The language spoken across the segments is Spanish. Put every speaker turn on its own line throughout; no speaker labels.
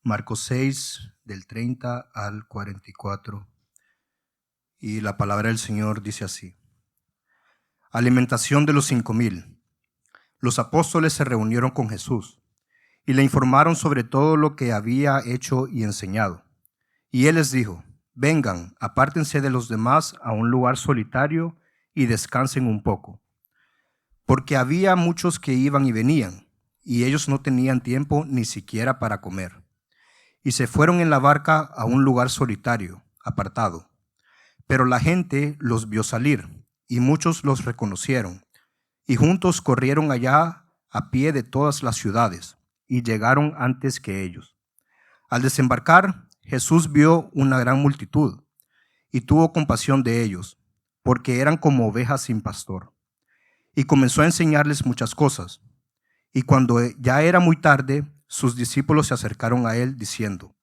Marcos 6, del 30 al 44. Y la palabra del Señor dice así. Alimentación de los 5,000. Los apóstoles se reunieron con Jesús y le informaron sobre todo lo que había hecho y enseñado. Y él les dijo, vengan, apártense de los demás a un lugar solitario y descansen un poco. Porque había muchos que iban y venían, y ellos no tenían tiempo ni siquiera para comer. Y se fueron en la barca a un lugar solitario, apartado. Pero la gente los vio salir, y muchos los reconocieron, y juntos corrieron allá a pie de todas las ciudades, y llegaron antes que ellos. Al desembarcar, Jesús vio una gran multitud, y tuvo compasión de ellos, porque eran como ovejas sin pastor. Y comenzó a enseñarles muchas cosas. Y cuando ya era muy tarde, sus discípulos se acercaron a él diciendo,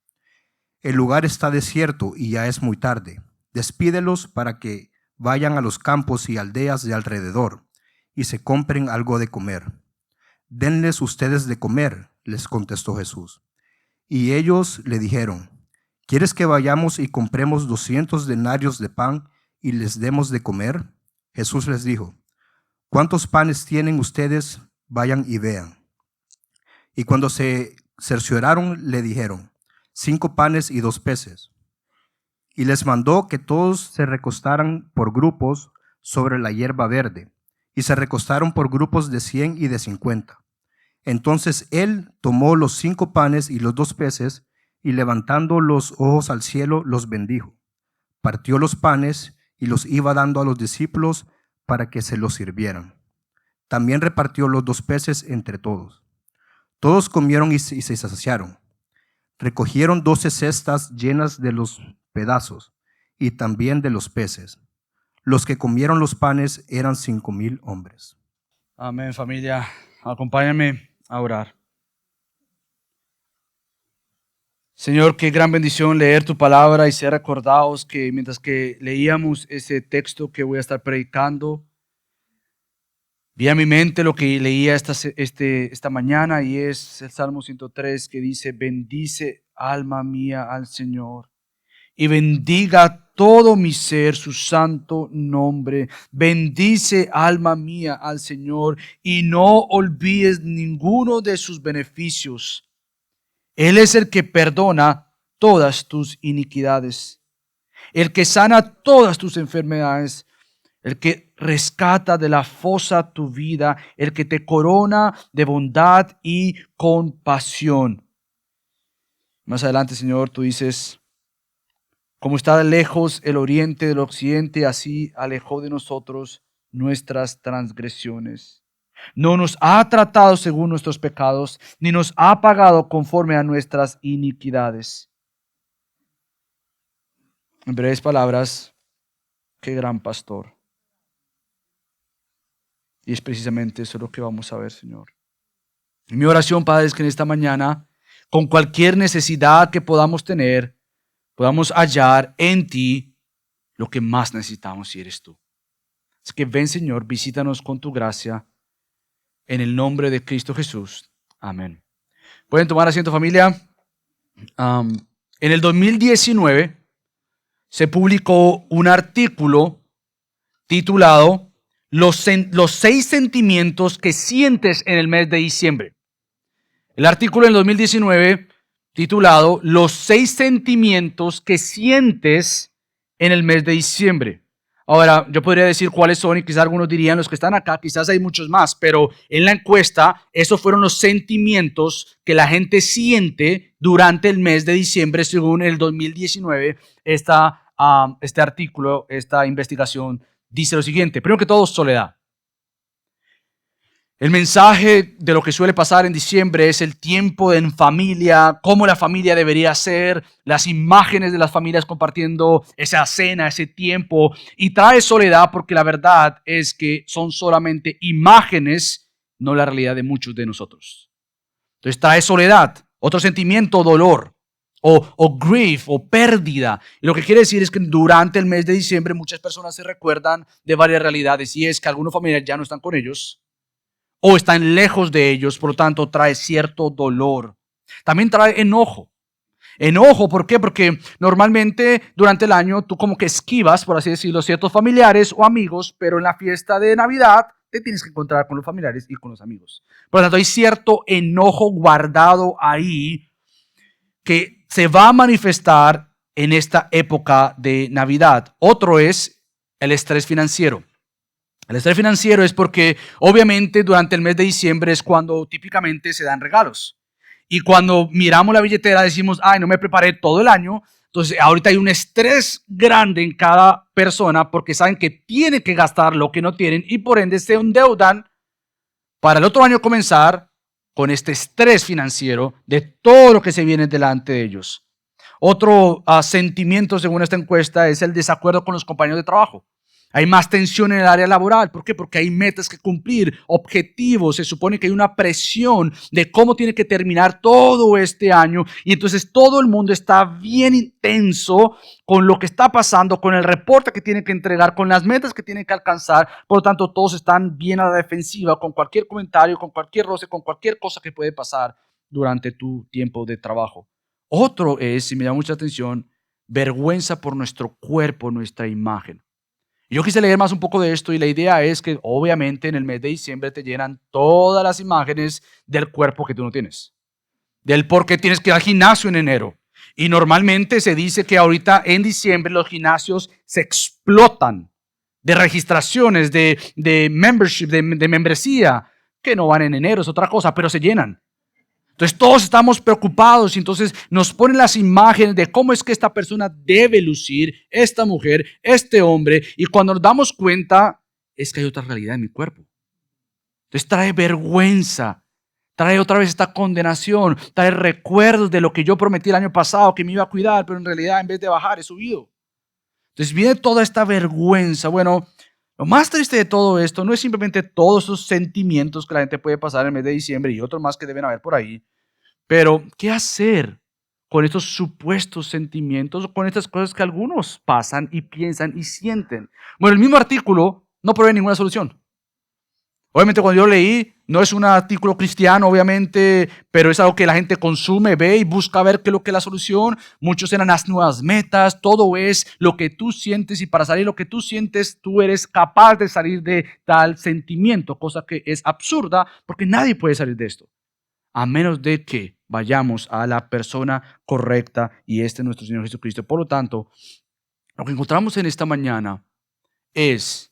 el lugar está desierto y ya es muy tarde. Despídelos para que vayan a los campos y aldeas de alrededor y se compren algo de comer. Denles ustedes de comer, les contestó Jesús. Y ellos le dijeron, ¿quieres que vayamos y compremos 200 denarios de pan y les demos de comer? Jesús les dijo, ¿cuántos panes tienen ustedes? Vayan y vean. Y cuando se cercioraron, le dijeron, 5 panes y 2 peces. Y les mandó que todos se recostaran por grupos sobre la hierba verde, y se recostaron por grupos de 100 y de 50. Entonces él tomó los 5 panes y los 2 peces, y levantando los ojos al cielo, los bendijo. Partió los panes y los iba dando a los discípulos para que se los sirvieran. También repartió los 2 peces entre todos. Todos comieron y se saciaron. Recogieron 12 cestas llenas de los pedazos y también de los peces. Los que comieron los panes eran 5,000 hombres.
Amén, familia. Acompáñame a orar. Señor, qué gran bendición leer tu palabra y ser recordados que mientras que leíamos ese texto que voy a estar predicando, vi a mi mente lo que leía esta mañana y es el Salmo 103 que dice, bendice alma mía al Señor y bendiga todo mi ser su santo nombre. Bendice alma mía al Señor y no olvides ninguno de sus beneficios. Él es el que perdona todas tus iniquidades, el que sana todas tus enfermedades, el que rescata de la fosa tu vida, el que te corona de bondad y compasión. Más adelante, Señor, tú dices, como está lejos el oriente del occidente, así alejó de nosotros nuestras transgresiones. No nos ha tratado según nuestros pecados, ni nos ha pagado conforme a nuestras iniquidades. En breves palabras, qué gran pastor. Y es precisamente eso lo que vamos a ver, Señor. Y mi oración, Padre, es que en esta mañana, con cualquier necesidad que podamos tener, podamos hallar en ti lo que más necesitamos y eres tú. Así que ven, Señor, visítanos con tu gracia en el nombre de Cristo Jesús. Amén. Pueden tomar asiento, familia. En el 2019 se publicó un artículo titulado Los 6 sentimientos que sientes en el mes de diciembre. El artículo en el 2019 titulado Los 6 sentimientos que sientes en el mes de diciembre. Ahora, yo podría decir cuáles son y quizás algunos dirían los que están acá, quizás hay muchos más, pero en la encuesta, esos fueron los sentimientos que la gente siente durante el mes de diciembre según el 2019. Este artículo, esta investigación dice lo siguiente. Primero que todo, soledad. El mensaje de lo que suele pasar en diciembre es el tiempo en familia, cómo la familia debería ser, las imágenes de las familias compartiendo esa cena, ese tiempo. Y trae soledad porque la verdad es que son solamente imágenes, no la realidad de muchos de nosotros. Entonces trae soledad, otro sentimiento, dolor. O grief, o pérdida. Y lo que quiere decir es que durante el mes de diciembre muchas personas se recuerdan de varias realidades y es que algunos familiares ya no están con ellos o están lejos de ellos, por lo tanto trae cierto dolor. También trae enojo. Enojo, ¿por qué? Porque normalmente durante el año tú como que esquivas, por así decirlo, ciertos familiares o amigos, pero en la fiesta de Navidad te tienes que encontrar con los familiares y con los amigos. Por lo tanto, hay cierto enojo guardado ahí que se va a manifestar en esta época de Navidad. Otro es el estrés financiero. El estrés financiero es porque obviamente durante el mes de diciembre es cuando típicamente se dan regalos. Y cuando miramos la billetera decimos, ay, no me preparé todo el año. Entonces ahorita hay un estrés grande en cada persona porque saben que tienen que gastar lo que no tienen y por ende se endeudan para el otro año comenzar con este estrés financiero de todo lo que se viene delante de ellos. Otro sentimiento según esta encuesta es el desacuerdo con los compañeros de trabajo. Hay más tensión en el área laboral. ¿Por qué? Porque hay metas que cumplir, objetivos. Se supone que hay una presión de cómo tiene que terminar todo este año. Y entonces todo el mundo está bien intenso con lo que está pasando, con el reporte que tiene que entregar, con las metas que tiene que alcanzar. Por lo tanto, todos están bien a la defensiva con cualquier comentario, con cualquier roce, con cualquier cosa que puede pasar durante tu tiempo de trabajo. Otro es, y me llama mucha atención, vergüenza por nuestro cuerpo, nuestra imagen. Yo quise leer más un poco de esto y la idea es que obviamente en el mes de diciembre te llenan todas las imágenes del cuerpo que tú no tienes. Del por qué tienes que ir al gimnasio en enero. Y normalmente se dice que ahorita en diciembre los gimnasios se explotan de registraciones, de membership, de membresía, que no van en enero, es otra cosa, pero se llenan. Entonces todos estamos preocupados y entonces nos ponen las imágenes de cómo es que esta persona debe lucir, esta mujer, este hombre, y cuando nos damos cuenta es que hay otra realidad en mi cuerpo. Entonces trae vergüenza, trae otra vez esta condenación, trae recuerdos de lo que yo prometí el año pasado que me iba a cuidar, pero en realidad en vez de bajar he subido. Entonces viene toda esta vergüenza. Bueno, lo más triste de todo esto no es simplemente todos esos sentimientos que la gente puede pasar en el mes de diciembre y otros más que deben haber por ahí, pero ¿qué hacer con estos supuestos sentimientos o con estas cosas que algunos pasan y piensan y sienten? Bueno, el mismo artículo no provee ninguna solución. Obviamente cuando yo leí, no es un artículo cristiano, obviamente, pero es algo que la gente consume, ve y busca ver qué es lo que es la solución. Muchos eran las nuevas metas, todo es lo que tú sientes y para salir lo que tú sientes, tú eres capaz de salir de tal sentimiento, cosa que es absurda porque nadie puede salir de esto, a menos de que vayamos a la persona correcta y este es nuestro Señor Jesucristo. Por lo tanto, lo que encontramos en esta mañana es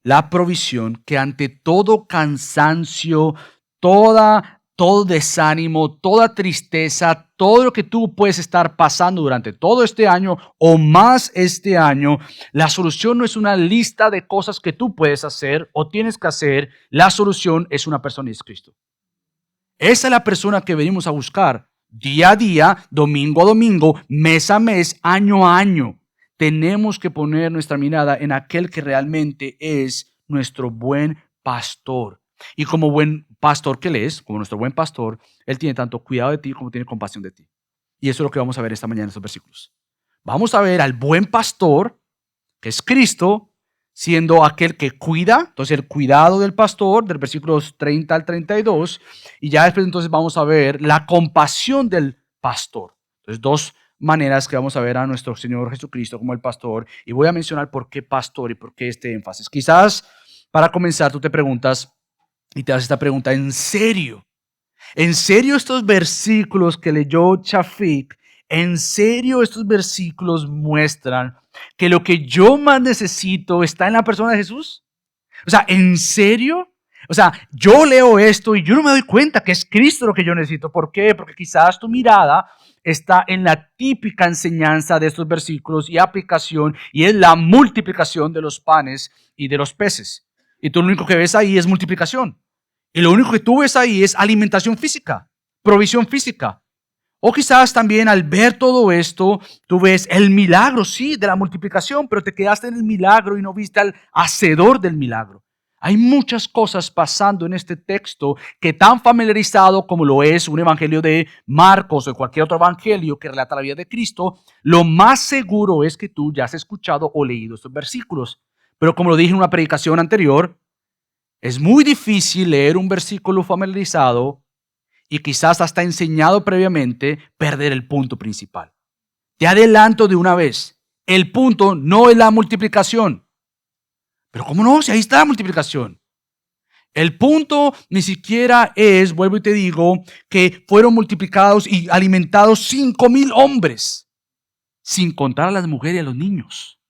la provisión que ante todo cansancio, todo desánimo, toda tristeza, todo lo que tú puedes estar pasando durante todo este año o más este año, la solución no es una lista de cosas que tú puedes hacer o tienes que hacer. La solución es una persona y es Cristo. Esa es la persona que venimos a buscar día a día, domingo a domingo, mes a mes, año a año. Tenemos que poner nuestra mirada en aquel que realmente es nuestro buen pastor. Y como buen pastor que Él es, como nuestro buen pastor, Él tiene tanto cuidado de ti como tiene compasión de ti. Y eso es lo que vamos a ver esta mañana en estos versículos. Vamos a ver al buen pastor, que es Cristo, siendo aquel que cuida, entonces el cuidado del pastor, del versículos 30 al 32, y ya después entonces vamos a ver la compasión del pastor. Entonces dos maneras que vamos a ver a nuestro Señor Jesucristo como el pastor, y voy a mencionar por qué pastor y por qué este énfasis. Quizás para comenzar tú te preguntas, y te haces esta pregunta, ¿en serio? ¿En serio estos versículos que leyó Chafik, en serio estos versículos muestran que lo que yo más necesito está en la persona de Jesús? O sea, ¿en serio? O sea, yo leo esto y yo no me doy cuenta que es Cristo lo que yo necesito. ¿Por qué? Porque quizás tu mirada está en la típica enseñanza de estos versículos y aplicación, y es la multiplicación de los panes y de los peces. Y tú lo único que ves ahí es multiplicación. Y lo único que tú ves ahí es alimentación física, provisión física. O quizás también al ver todo esto, tú ves el milagro, sí, de la multiplicación, pero te quedaste en el milagro y no viste al hacedor del milagro. Hay muchas cosas pasando en este texto que tan familiarizado como lo es un evangelio de Marcos o cualquier otro evangelio que relata la vida de Cristo, lo más seguro es que tú ya has escuchado o leído estos versículos. Pero como lo dije en una predicación anterior, es muy difícil leer un versículo familiarizado y quizás hasta enseñado previamente, perder el punto principal. Te adelanto de una vez, el punto no es la multiplicación. Pero ¿cómo no? Si ahí está la multiplicación. El punto ni siquiera es, vuelvo y te digo, que fueron multiplicados y alimentados 5,000 hombres, sin contar a las mujeres y a los niños.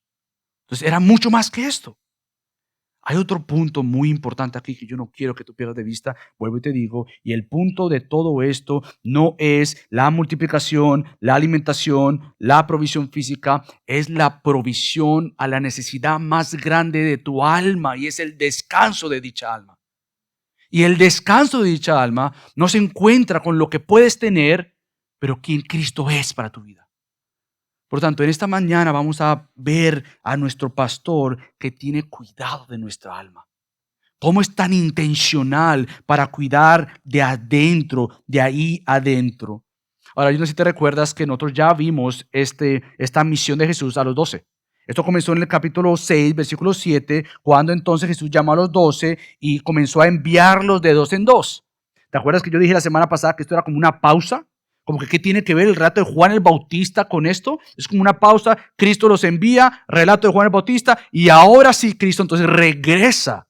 Entonces era mucho más que esto. Hay otro punto muy importante aquí que yo no quiero que tú pierdas de vista, vuelvo y te digo, y el punto de todo esto no es la multiplicación, la alimentación, la provisión física, es la provisión a la necesidad más grande de tu alma y es el descanso de dicha alma. Y el descanso de dicha alma no se encuentra con lo que puedes tener, pero quien Cristo es para tu vida. Por tanto, en esta mañana vamos a ver a nuestro pastor que tiene cuidado de nuestra alma. Cómo es tan intencional para cuidar de adentro, de ahí adentro. Ahora, yo no sé si te recuerdas que nosotros ya vimos esta misión de Jesús a los 12. Esto comenzó en el capítulo 6, versículo 7, cuando entonces Jesús llamó a los 12 y comenzó a enviarlos de dos en dos. ¿Te acuerdas que yo dije la semana pasada que esto era como una pausa? Como que ¿qué tiene que ver el relato de Juan el Bautista con esto? Es como una pausa, Cristo los envía, relato de Juan el Bautista, y ahora sí Cristo entonces regresa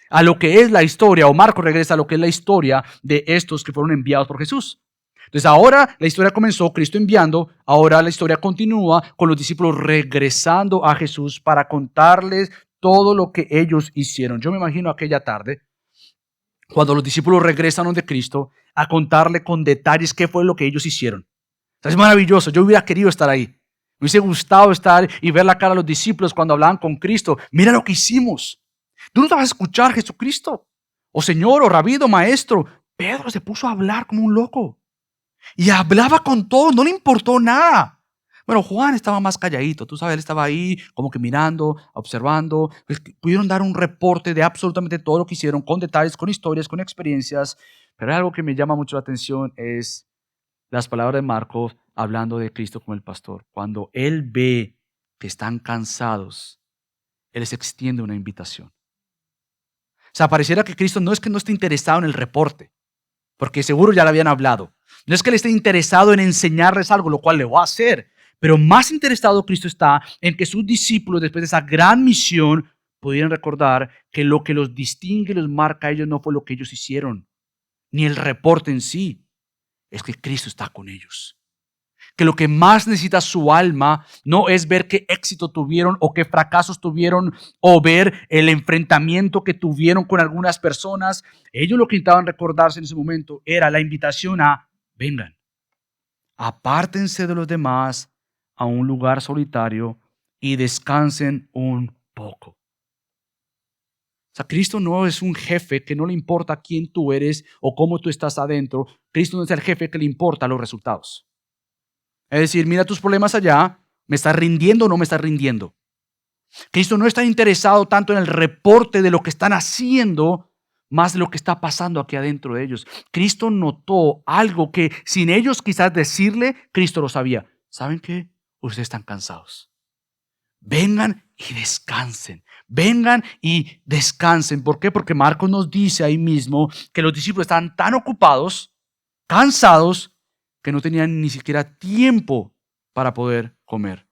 a lo que es la historia, o Marcos regresa a lo que es la historia de estos que fueron enviados por Jesús. Entonces ahora la historia comenzó, Cristo enviando, ahora la historia continúa con los discípulos regresando a Jesús para contarles todo lo que ellos hicieron. Yo me imagino aquella tarde, cuando los discípulos regresan donde Cristo, a contarle con detalles qué fue lo que ellos hicieron. Es maravilloso, yo hubiera querido estar ahí. Me hubiese gustado estar y ver la cara de los discípulos cuando hablaban con Cristo. Mira lo que hicimos. Tú no te vas a escuchar, Jesucristo, o Señor, o Rabí, o Maestro. Pedro se puso a hablar como un loco. Y hablaba con todos, no le importó nada. Bueno, Juan estaba más calladito, tú sabes, él estaba ahí como que mirando, observando. Pudieron dar un reporte de absolutamente todo lo que hicieron, con detalles, con historias, con experiencias. Pero algo que me llama mucho la atención es las palabras de Marcos hablando de Cristo como el pastor. Cuando él ve que están cansados, él les extiende una invitación. O sea, pareciera que Cristo no es que no esté interesado en el reporte, porque seguro ya le habían hablado. No es que él esté interesado en enseñarles algo, lo cual le va a hacer. Pero más interesado Cristo está en que sus discípulos, después de esa gran misión, pudieran recordar que lo que los distingue y los marca a ellos no fue lo que ellos hicieron, ni el reporte en sí. Es que Cristo está con ellos. Que lo que más necesita su alma no es ver qué éxito tuvieron o qué fracasos tuvieron o ver el enfrentamiento que tuvieron con algunas personas. Ellos lo que intentaban recordarse en ese momento era la invitación a vengan, apártense de los demás a un lugar solitario y descansen un poco. O sea, Cristo no es un jefe que no le importa quién tú eres o cómo tú estás adentro. Cristo no es el jefe que le importa los resultados. Es decir, mira tus problemas allá, ¿me estás rindiendo o no me estás rindiendo? Cristo no está interesado tanto en el reporte de lo que están haciendo, más de lo que está pasando aquí adentro de ellos. Cristo notó algo que sin ellos quizás decirle, Cristo lo sabía. ¿Saben qué? Ustedes están cansados. Vengan y descansen. Vengan y descansen. ¿Por qué? Porque Marcos nos dice ahí mismo que los discípulos estaban tan ocupados, cansados, que no tenían ni siquiera tiempo para poder comer.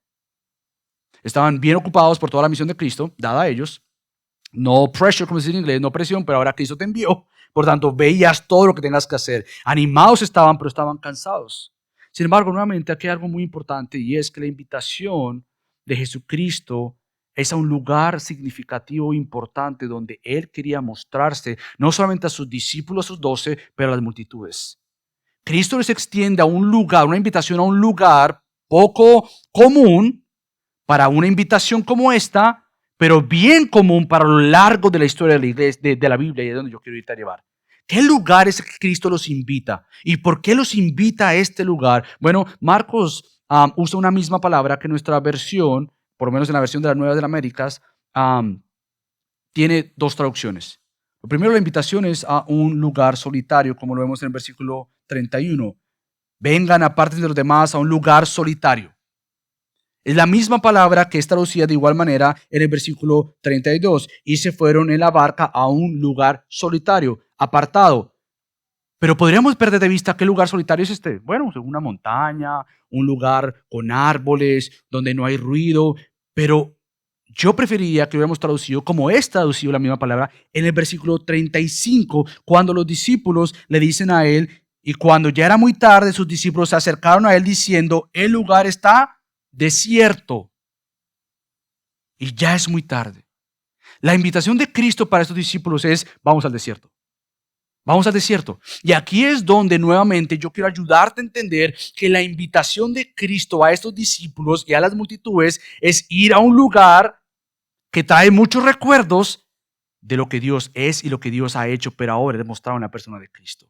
Estaban bien ocupados por toda la misión de Cristo, dada a ellos. No pressure, como se dice en inglés, no presión, pero ahora Cristo te envió. Por tanto, veías todo lo que tengas que hacer. Animados estaban, pero estaban cansados. Sin embargo, nuevamente aquí hay algo muy importante y es que la invitación de Jesucristo es a un lugar significativo e importante donde Él quería mostrarse, no solamente a sus discípulos, a sus 12, pero a las multitudes. Cristo les extiende a un lugar, una invitación a un lugar poco común para una invitación como esta, pero bien común para lo largo de la historia de la iglesia, de la Biblia y de donde yo quiero irte a llevar. ¿Qué lugar es que Cristo los invita? ¿Y por qué los invita a este lugar? Bueno, Marcos usa una misma palabra que nuestra versión, por lo menos en la versión de las Nuevas de las Américas, tiene dos traducciones. Lo primero, la invitación es a un lugar solitario, como lo vemos en el versículo 31. Vengan, aparte de los demás, a un lugar solitario. Es la misma palabra que es traducida de igual manera en el versículo 32. Y se fueron en la barca a un lugar solitario, apartado. Pero podríamos perder de vista qué lugar solitario es este. Bueno, una montaña, un lugar con árboles, donde no hay ruido, pero yo preferiría que hubiéramos traducido, como es traducido la misma palabra, en el versículo 35, cuando los discípulos le dicen a él, y cuando ya era muy tarde, sus discípulos se acercaron a él diciendo, el lugar está desierto. Y ya es muy tarde. La invitación de Cristo para estos discípulos es, vamos al desierto. Vamos al desierto. Y aquí es donde nuevamente yo quiero ayudarte a entender que la invitación de Cristo a estos discípulos y a las multitudes es ir a un lugar que trae muchos recuerdos de lo que Dios es y lo que Dios ha hecho, pero ahora demostrado en la persona de Cristo.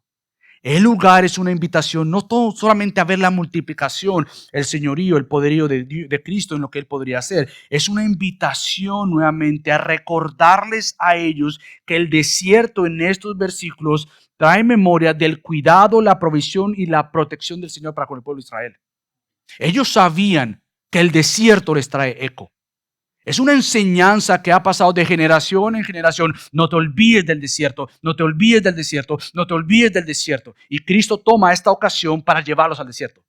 El lugar es una invitación no solamente a ver la multiplicación, el señorío, el poderío de Cristo en lo que Él podría hacer. Es una invitación nuevamente a recordarles a ellos que el desierto en estos versículos trae memoria del cuidado, la provisión y la protección del Señor para con el pueblo de Israel. Ellos sabían que el desierto les trae eco. Es una enseñanza que ha pasado de generación en generación. No te olvides del desierto, no te olvides del desierto, no te olvides del desierto. Y Cristo toma esta ocasión para llevarlos al desierto.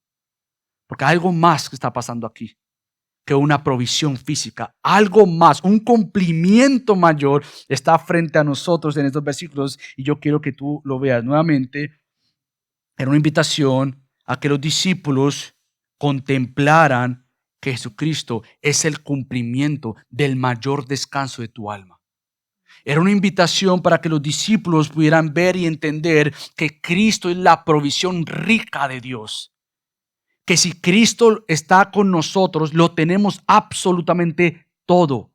Porque hay algo más que está pasando aquí que una provisión física. Algo más, un cumplimiento mayor está frente a nosotros en estos versículos. Y yo quiero que tú lo veas nuevamente. Era una invitación a que los discípulos contemplaran que Jesucristo es el cumplimiento del mayor descanso de tu alma. Era una invitación para que los discípulos pudieran ver y entender que Cristo es la provisión rica de Dios. Que si Cristo está con nosotros, lo tenemos absolutamente todo.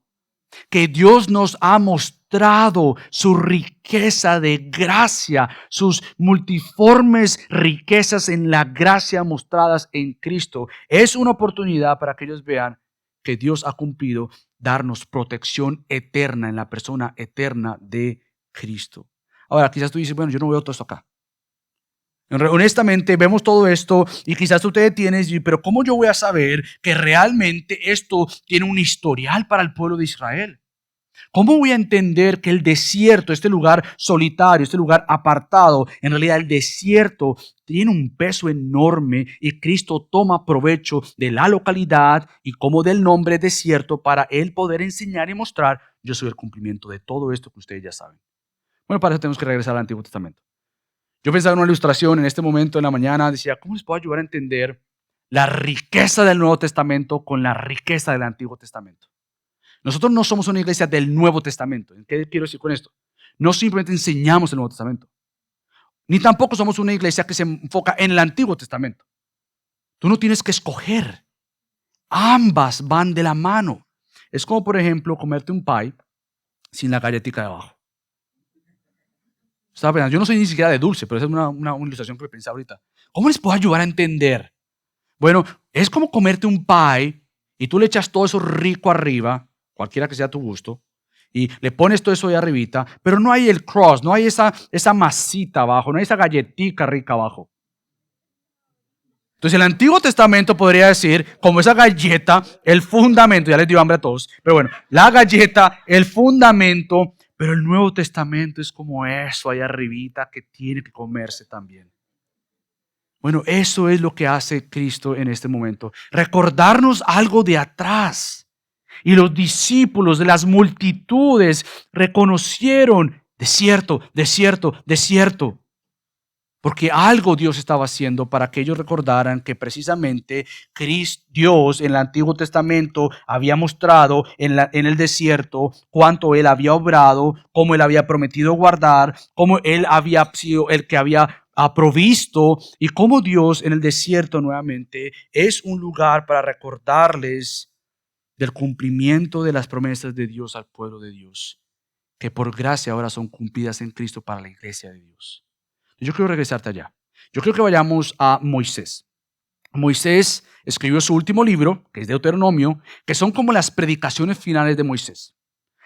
Que Dios nos ha mostrado su riqueza de gracia, sus multiformes riquezas en la gracia mostradas en Cristo. Es una oportunidad para que ellos vean que Dios ha cumplido darnos protección eterna en la persona eterna de Cristo. Ahora, quizás tú dices, bueno, yo no veo todo esto acá. Honestamente, vemos todo esto y quizás tú te detienes, pero ¿cómo yo voy a saber que realmente esto tiene un historial para el pueblo de Israel? ¿Cómo voy a entender que el desierto, este lugar solitario, este lugar apartado, en realidad el desierto tiene un peso enorme y Cristo toma provecho de la localidad y como del nombre desierto para Él poder enseñar y mostrar, yo soy el cumplimiento de todo esto que ustedes ya saben? Bueno, para eso tenemos que regresar al Antiguo Testamento. Yo pensaba en una ilustración en este momento en la mañana, decía, ¿cómo les puedo ayudar a entender la riqueza del Nuevo Testamento con la riqueza del Antiguo Testamento? Nosotros no somos una iglesia del Nuevo Testamento. ¿Qué quiero decir con esto? No simplemente enseñamos el Nuevo Testamento, ni tampoco somos una iglesia que se enfoca en el Antiguo Testamento. Tú no tienes que escoger. Ambas van de la mano. Es como, por ejemplo, comerte un pie sin la galletita de abajo. Estaba pensando, yo no soy ni siquiera de dulce, pero esa es una ilustración que pensé ahorita. ¿Cómo les puedo ayudar a entender? Bueno, es como comerte un pie y tú le echas todo eso rico arriba, cualquiera que sea tu gusto, y le pones todo eso ahí arribita, pero no hay el crust, no hay esa masita abajo, no hay esa galletita rica abajo. Entonces el Antiguo Testamento podría decir, como esa galleta, el fundamento, ya les dio hambre a todos, pero bueno, la galleta, el fundamento. Pero el Nuevo Testamento es como eso allá arribita que tiene que comerse también. Bueno, eso es lo que hace Cristo en este momento. Recordarnos algo de atrás. Y los discípulos de las multitudes reconocieron, desierto, desierto, desierto. Porque algo Dios estaba haciendo para que ellos recordaran que precisamente Dios en el Antiguo Testamento había mostrado en el desierto cuánto Él había obrado, cómo Él había prometido guardar, cómo Él había sido el que había provisto y cómo Dios en el desierto nuevamente es un lugar para recordarles del cumplimiento de las promesas de Dios al pueblo de Dios, que por gracia ahora son cumplidas en Cristo para la iglesia de Dios. Yo quiero regresarte allá. Yo quiero que vayamos a Moisés. Moisés escribió su último libro, que es Deuteronomio, que son como las predicaciones finales de Moisés.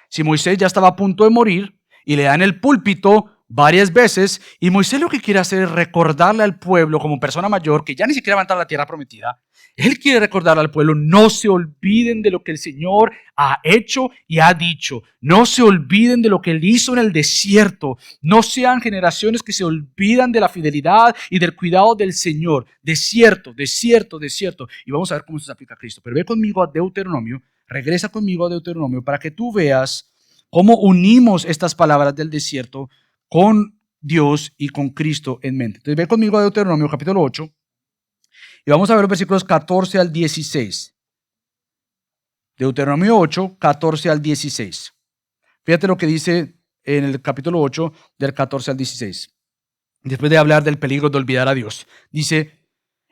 Si Moisés ya estaba a punto de morir y le dan el púlpito varias veces, y Moisés lo que quiere hacer es recordarle al pueblo como persona mayor que ya ni siquiera va a entrar a la tierra prometida, Él quiere recordar al pueblo, no se olviden de lo que el Señor ha hecho y ha dicho. No se olviden de lo que Él hizo en el desierto. No sean generaciones que se olvidan de la fidelidad y del cuidado del Señor. Desierto, desierto, desierto. Y vamos a ver cómo se aplica a Cristo. Pero ve conmigo a Deuteronomio, regresa conmigo a Deuteronomio para que tú veas cómo unimos estas palabras del desierto con Dios y con Cristo en mente. Entonces ve conmigo a Deuteronomio capítulo 8. Y vamos a ver los versículos 14 al 16. Deuteronomio 8, 14 al 16. Fíjate lo que dice en el capítulo 8, del 14 al 16. Después de hablar del peligro de olvidar a Dios. Dice,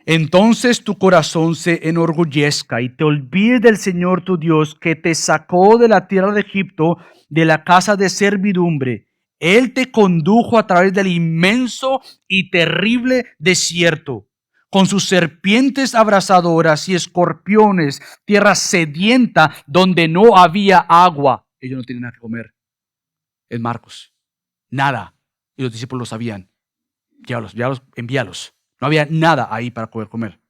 entonces tu corazón se enorgullezca y te olvides del Señor tu Dios que te sacó de la tierra de Egipto, de la casa de servidumbre. Él te condujo a través del inmenso y terrible desierto, con sus serpientes abrasadoras y escorpiones, tierra sedienta donde no había agua. Ellos no tenían nada que comer. En Marcos, nada. Y los discípulos lo sabían. Llévalos, envíalos. No había nada ahí para poder comer.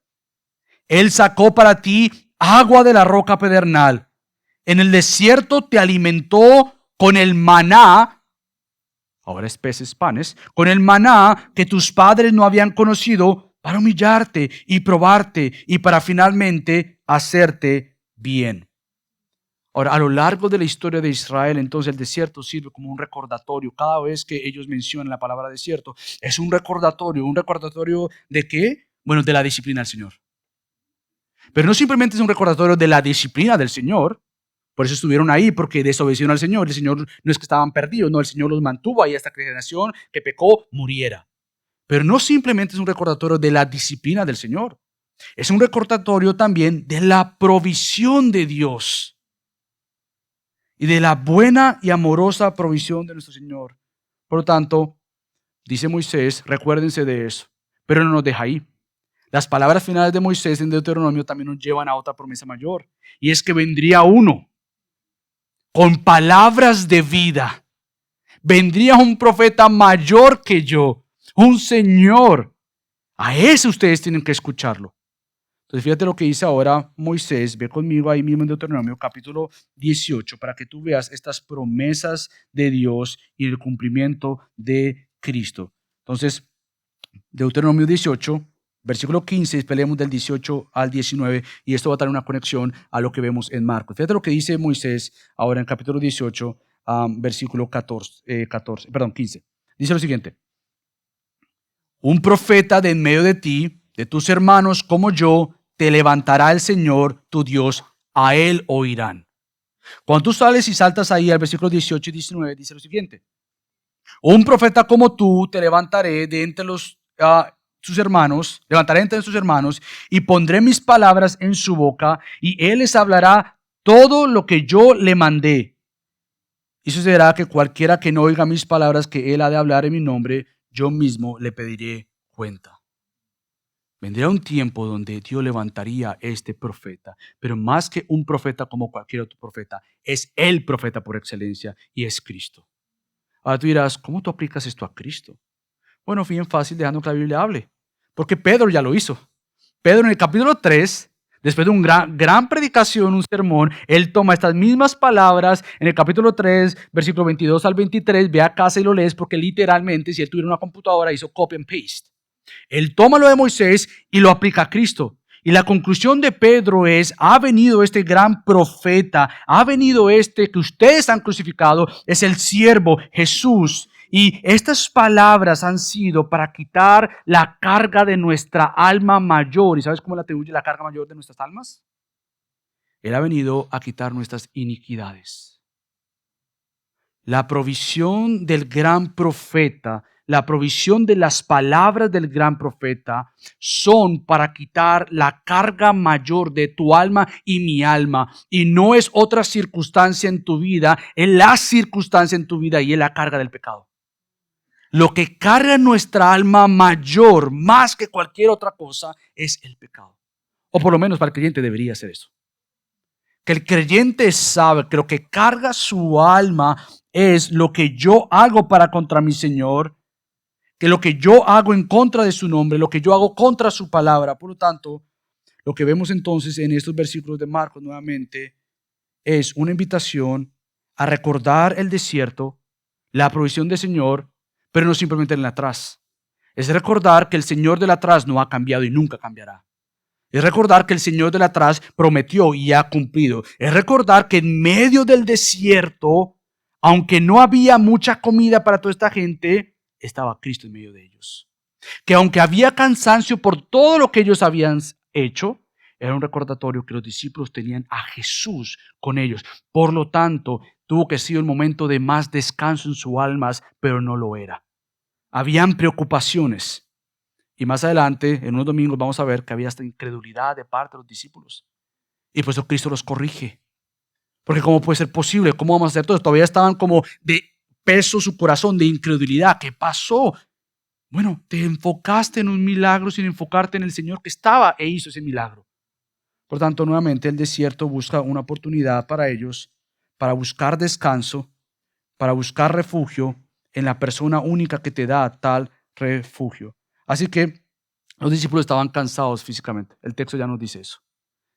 Él sacó para ti agua de la roca pedernal. En el desierto te alimentó con el maná, ahora es peces, panes, con el maná que tus padres no habían conocido, para humillarte y probarte y para finalmente hacerte bien. Ahora, a lo largo de la historia de Israel, entonces el desierto sirve como un recordatorio. Cada vez que ellos mencionan la palabra desierto, es un recordatorio ¿de qué? Bueno, de la disciplina del Señor. Pero no simplemente es un recordatorio de la disciplina del Señor. Por eso estuvieron ahí, porque desobedecieron al Señor. El Señor no es que estaban perdidos, no, el Señor los mantuvo ahí hasta que la generación que pecó muriera. Pero no simplemente es un recordatorio de la disciplina del Señor. Es un recordatorio también de la provisión de Dios y de la buena y amorosa provisión de nuestro Señor. Por lo tanto, dice Moisés, recuérdense de eso, pero no nos deja ahí. Las palabras finales de Moisés en Deuteronomio también nos llevan a otra promesa mayor, y es que vendría uno con palabras de vida. Vendría un profeta mayor que yo, un Señor. A ese ustedes tienen que escucharlo. Entonces fíjate lo que dice ahora Moisés. Ve conmigo ahí mismo en Deuteronomio capítulo 18 para que tú veas estas promesas de Dios y el cumplimiento de Cristo. Entonces, Deuteronomio 18, versículo 15, peleemos del 18 al 19 y esto va a tener una conexión a lo que vemos en Marcos. Fíjate lo que dice Moisés ahora en capítulo 18, versículo 15. Dice lo siguiente. Un profeta de en medio de ti, de tus hermanos como yo, te levantará el Señor, tu Dios, a él oirán. Cuando tú sales y saltas ahí al versículo 18 y 19, dice lo siguiente. Un profeta como tú te levantaré de entre sus hermanos, levantaré entre sus hermanos y pondré mis palabras en su boca y él les hablará todo lo que yo le mandé. Y sucederá que cualquiera que no oiga mis palabras que él ha de hablar en mi nombre, yo mismo le pediré cuenta. Vendrá un tiempo donde Dios levantaría este profeta, pero más que un profeta como cualquier otro profeta, es el profeta por excelencia y es Cristo. Ahora tú dirás, ¿cómo tú aplicas esto a Cristo? Bueno, bien fácil dejando que la Biblia hable, porque Pedro ya lo hizo. Pedro en el capítulo 3, después de una gran predicación, un sermón, él toma estas mismas palabras en el capítulo 3, versículo 22 al 23, ve a casa y lo lees porque literalmente, si él tuviera una computadora, hizo copy and paste. Él toma lo de Moisés y lo aplica a Cristo. Y la conclusión de Pedro es, ha venido este gran profeta, ha venido este que ustedes han crucificado, es el siervo Jesús. Y estas palabras han sido para quitar la carga de nuestra alma mayor. ¿Y sabes cómo le atribuye la carga mayor de nuestras almas? Él ha venido a quitar nuestras iniquidades. La provisión del gran profeta, la provisión de las palabras del gran profeta son para quitar la carga mayor de tu alma y mi alma. Y no es otra circunstancia en tu vida, es la circunstancia en tu vida y es la carga del pecado. Lo que carga nuestra alma mayor, más que cualquier otra cosa, es el pecado. O por lo menos para el creyente debería ser eso. Que el creyente sabe que lo que carga su alma es lo que yo hago para contra mi Señor, que lo que yo hago en contra de su nombre, lo que yo hago contra su palabra. Por lo tanto, Lo que vemos entonces en estos versículos de Marcos nuevamente es una invitación a recordar el desierto, la provisión del Señor, pero no simplemente en el atrás. Es recordar que el Señor del atrás no ha cambiado y nunca cambiará. Es recordar que el Señor del atrás prometió y ha cumplido. Es recordar que en medio del desierto, aunque no había mucha comida para toda esta gente, estaba Cristo en medio de ellos. Que aunque había cansancio por todo lo que ellos habían hecho, era un recordatorio que los discípulos tenían a Jesús con ellos. Por lo tanto, tuvo que ser un momento de más descanso en sus almas, pero no lo era. Habían preocupaciones. Y más adelante, en unos domingos, vamos a ver que había hasta incredulidad de parte de los discípulos. Y por eso Cristo los corrige. Porque ¿cómo puede ser posible? ¿Cómo vamos a hacer todo? Todavía estaban como de peso su corazón, de incredulidad. ¿Qué pasó? Bueno, te enfocaste en un milagro sin enfocarte en el Señor que estaba e hizo ese milagro. Por tanto, nuevamente el desierto busca una oportunidad para ellos, para buscar descanso, para buscar refugio en la persona única que te da tal refugio. Así que los discípulos estaban cansados físicamente. El texto ya nos dice eso.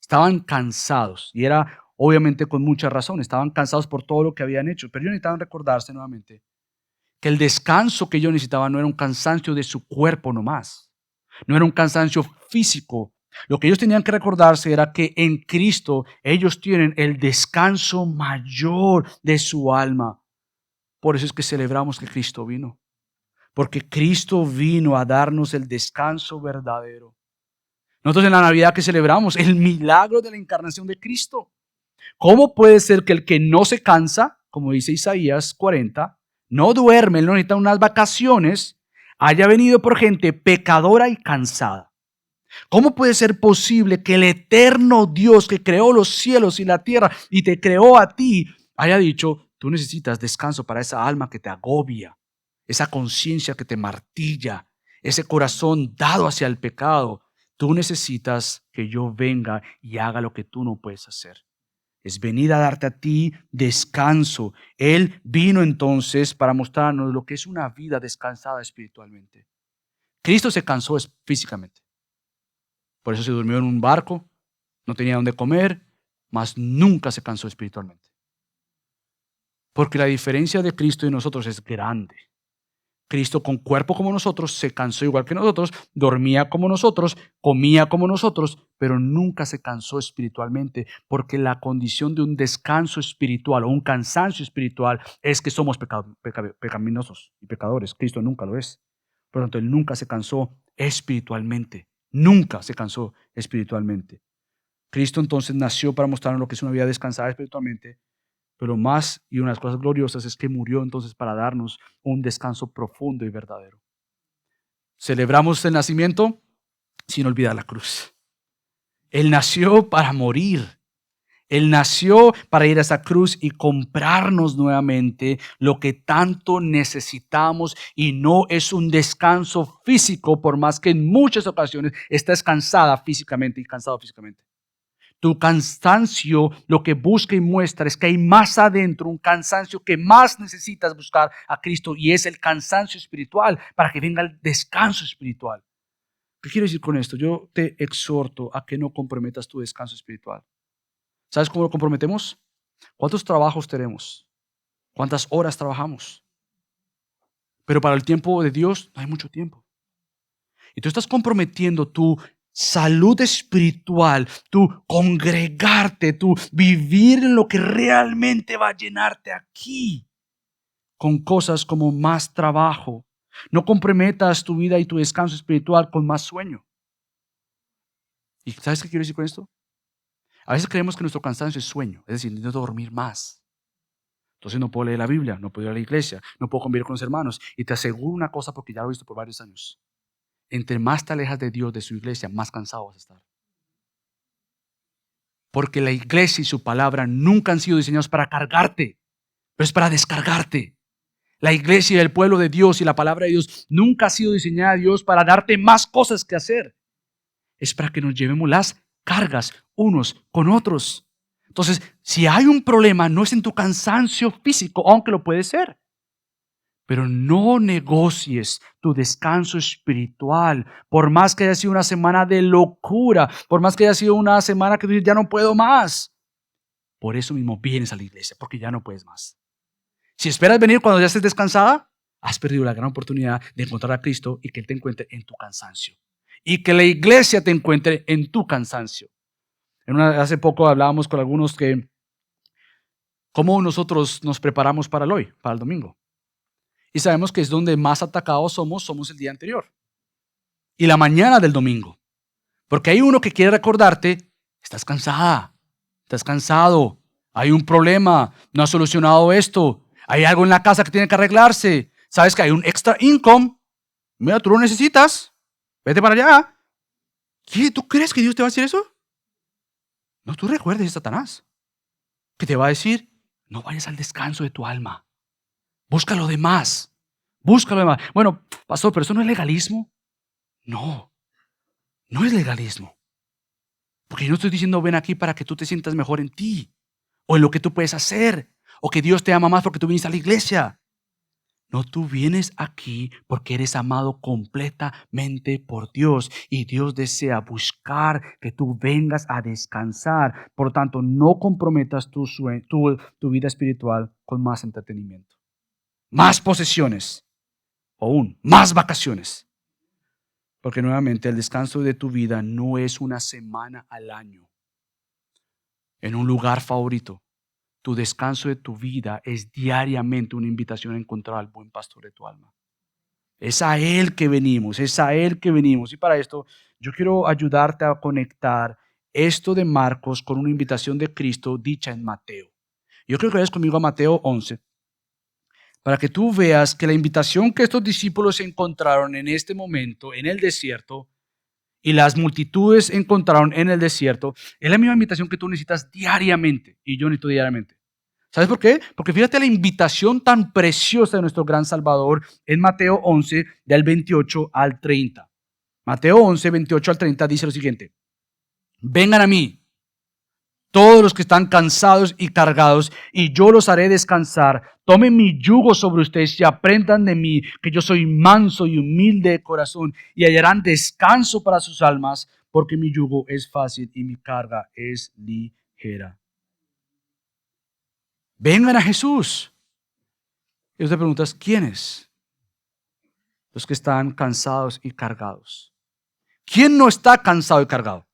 Estaban cansados y era obviamente con mucha razón. Estaban cansados por todo lo que habían hecho, pero ellos necesitaban recordarse nuevamente que el descanso que ellos necesitaban no era un cansancio de su cuerpo nomás. No era un cansancio físico. Lo que ellos tenían que recordarse era que en Cristo ellos tienen el descanso mayor de su alma. Por eso es que celebramos que Cristo vino. Porque Cristo vino a darnos el descanso verdadero. Nosotros en la Navidad que celebramos el milagro de la encarnación de Cristo. ¿Cómo puede ser que el que no se cansa, como dice Isaías 40, no duerme, no necesita unas vacaciones, haya venido por gente pecadora y cansada? ¿Cómo puede ser posible que el eterno Dios que creó los cielos y la tierra y te creó a ti haya dicho, tú necesitas descanso para esa alma que te agobia, esa conciencia que te martilla, ese corazón dado hacia el pecado? Tú necesitas que yo venga y haga lo que tú no puedes hacer. Es venir a darte a ti descanso. Él vino entonces para mostrarnos lo que es una vida descansada espiritualmente. Cristo se cansó físicamente. Por eso se durmió en un barco, no tenía dónde comer, mas nunca se cansó espiritualmente. Porque la diferencia de Cristo y nosotros es grande. Cristo con cuerpo como nosotros, se cansó igual que nosotros, dormía como nosotros, comía como nosotros, pero nunca se cansó espiritualmente, porque la condición de un descanso espiritual o un cansancio espiritual es que somos pecaminosos y pecadores. Cristo nunca lo es. Por lo tanto, Él nunca se cansó espiritualmente. Nunca se cansó espiritualmente. Cristo entonces nació para mostrarnos lo que es una vida descansada espiritualmente, pero más y una de las cosas gloriosas es que murió entonces para darnos un descanso profundo y verdadero. Celebramos el nacimiento sin olvidar la cruz. Él nació para morir. Él nació para ir a esa cruz y comprarnos nuevamente lo que tanto necesitamos, y no es un descanso físico, por más que en muchas ocasiones estás cansada físicamente y cansado físicamente. Tu cansancio lo que busca y muestra es que hay más adentro, un cansancio que más necesitas buscar a Cristo, y es el cansancio espiritual para que venga el descanso espiritual. ¿Qué quiero decir con esto? Yo te exhorto a que no comprometas tu descanso espiritual. ¿Sabes cómo lo comprometemos? ¿Cuántos trabajos tenemos? ¿Cuántas horas trabajamos? Pero para el tiempo de Dios no hay mucho tiempo. Y tú estás comprometiendo tu salud espiritual, tu congregarte, tu vivir en lo que realmente va a llenarte aquí, con cosas como más trabajo. No comprometas tu vida y tu descanso espiritual con más sueño. ¿Y sabes qué quiero decir con esto? A veces creemos que nuestro cansancio es sueño, es decir, necesito dormir más. Entonces no puedo leer la Biblia, no puedo ir a la iglesia, no puedo convivir con los hermanos. Y te aseguro una cosa, porque ya lo he visto por varios años. Entre más te alejas de Dios, de su iglesia, más cansado vas a estar. Porque la iglesia y su palabra nunca han sido diseñados para cargarte, pero es para descargarte. La iglesia y el pueblo de Dios y la palabra de Dios nunca ha sido diseñada a Dios para darte más cosas que hacer. Es para que nos llevemos las cargas unos con otros. Entonces, si hay un problema, no es en tu cansancio físico, aunque lo puede ser. Pero no negocies tu descanso espiritual, por más que haya sido una semana de locura, por más que haya sido una semana que tú dices, ya no puedo más. Por eso mismo vienes a la iglesia, porque ya no puedes más. Si esperas venir cuando ya estés descansada, has perdido la gran oportunidad de encontrar a Cristo y que Él te encuentre en tu cansancio. Y que la iglesia te encuentre en tu cansancio. Hace poco hablábamos con algunos que cómo nosotros nos preparamos para el hoy, para el domingo. Y sabemos que es donde más atacados somos el día anterior. Y la mañana del domingo. Porque hay uno que quiere recordarte, estás cansada, estás cansado, hay un problema, no has solucionado esto, hay algo en la casa que tiene que arreglarse, sabes que hay un extra income, mira, tú lo necesitas, vete para allá. ¿Qué? ¿Tú crees que Dios te va a decir eso? No, tú recuerdes a Satanás, que te va a decir, no vayas al descanso de tu alma, busca lo demás, busca lo demás. Bueno, pastor, pero eso no es legalismo. No, no es legalismo. Porque yo no estoy diciendo ven aquí para que tú te sientas mejor en ti, o en lo que tú puedes hacer, o que Dios te ama más porque tú viniste a la iglesia. No, tú vienes aquí porque eres amado completamente por Dios y Dios desea buscar que tú vengas a descansar. Por lo tanto, no comprometas tu vida espiritual con más entretenimiento, más posesiones, o aún más vacaciones. Porque nuevamente el descanso de tu vida no es una semana al año en un lugar favorito. Tu descanso de tu vida es diariamente una invitación a encontrar al buen pastor de tu alma. Es a Él que venimos, es a Él que venimos. Y para esto yo quiero ayudarte a conectar esto de Marcos con una invitación de Cristo dicha en Mateo. Yo creo que vayas conmigo a Mateo 11, para que tú veas que la invitación que estos discípulos encontraron en este momento en el desierto y las multitudes encontraron en el desierto es la misma invitación que tú necesitas diariamente y yo necesito diariamente. ¿Sabes por qué? Porque fíjate la invitación tan preciosa de nuestro gran Salvador en Mateo 11, del 28 al 30. Mateo 11, 28 al 30 dice lo siguiente. Vengan a mí, todos los que están cansados y cargados, y yo los haré descansar. Tomen mi yugo sobre ustedes y aprendan de mí, que yo soy manso y humilde de corazón, y hallarán descanso para sus almas, porque mi yugo es fácil y mi carga es ligera. Vengan a Jesús. Y tú te preguntas, ¿quiénes? Los que están cansados y cargados. ¿Quién no está cansado y cargado?